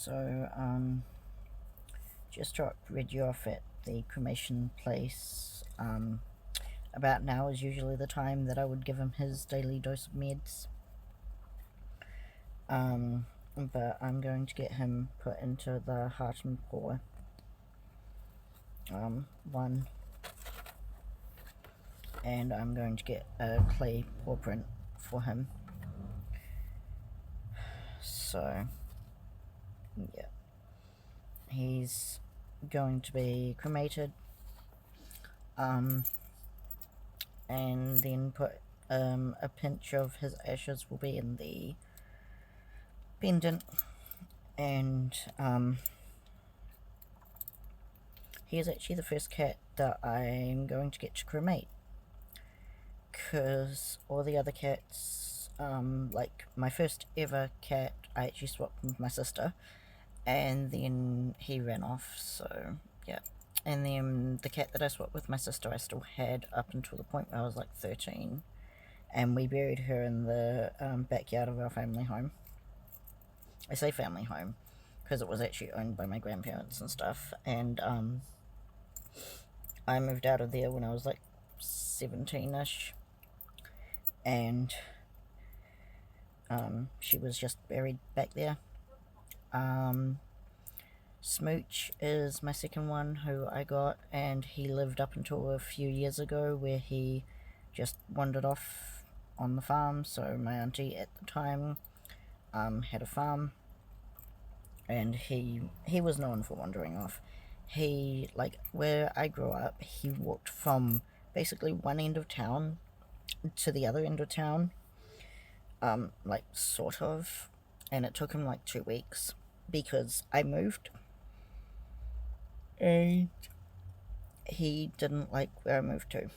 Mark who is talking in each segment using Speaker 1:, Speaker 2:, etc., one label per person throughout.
Speaker 1: So, just dropped Reggie off at the cremation place. About now is usually the time that I would give him his daily dose of meds. But I'm going to get him put into the heart and paw one, and I'm going to get a clay paw print for him. So, yeah, he's going to be cremated, and then put a pinch of his ashes will be in the pendant, and he is actually the first cat that I'm going to get to cremate, because all the other cats, like my first ever cat, I actually swapped with my sister, and then he ran off, so yeah. And then the cat that I swapped with my sister I still had up until the point where I was like 13, and we buried her in the backyard of our family home. I say family home because it was actually owned by my grandparents and stuff, and I moved out of there when I was like 17ish, and she was just buried back there. Smooch is my second one who I got, and he lived up until a few years ago where he just wandered off on the farm. So my auntie at the time had a farm, and he was known for wandering off. He, like, where I grew up, he walked from basically one end of town to the other end of town, like, sort of, and it took him like 2 weeks because I moved, and he didn't like where I moved to.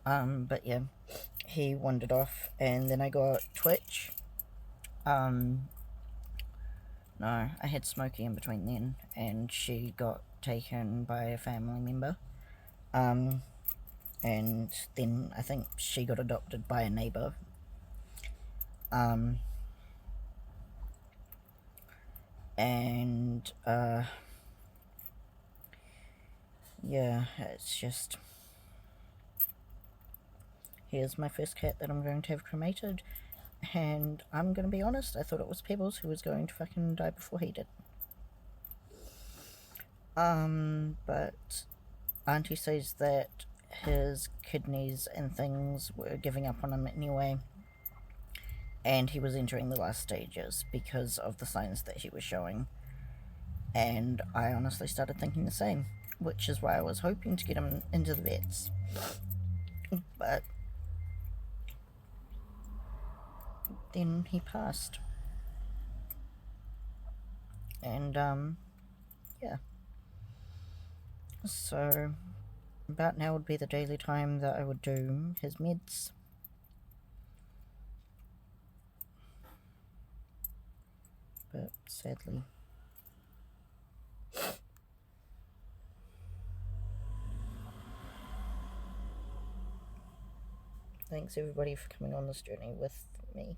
Speaker 1: But yeah, he wandered off, and then I got Twitch. No, I had Smokey in between then, and she got taken by a family member. And then I think she got adopted by a neighbor. And yeah, it's just, here's my first cat that I'm going to have cremated, and I'm gonna be honest, I thought it was Pebbles who was going to fucking die before he did. But Auntie says that his kidneys and things were giving up on him anyway, and he was entering the last stages because of the signs that he was showing. And I honestly started thinking the same, which is why I was hoping to get him into the vets. But then he passed. And yeah. So about now would be the daily time that I would do his meds. But sadly, thanks everybody for coming on this journey with me.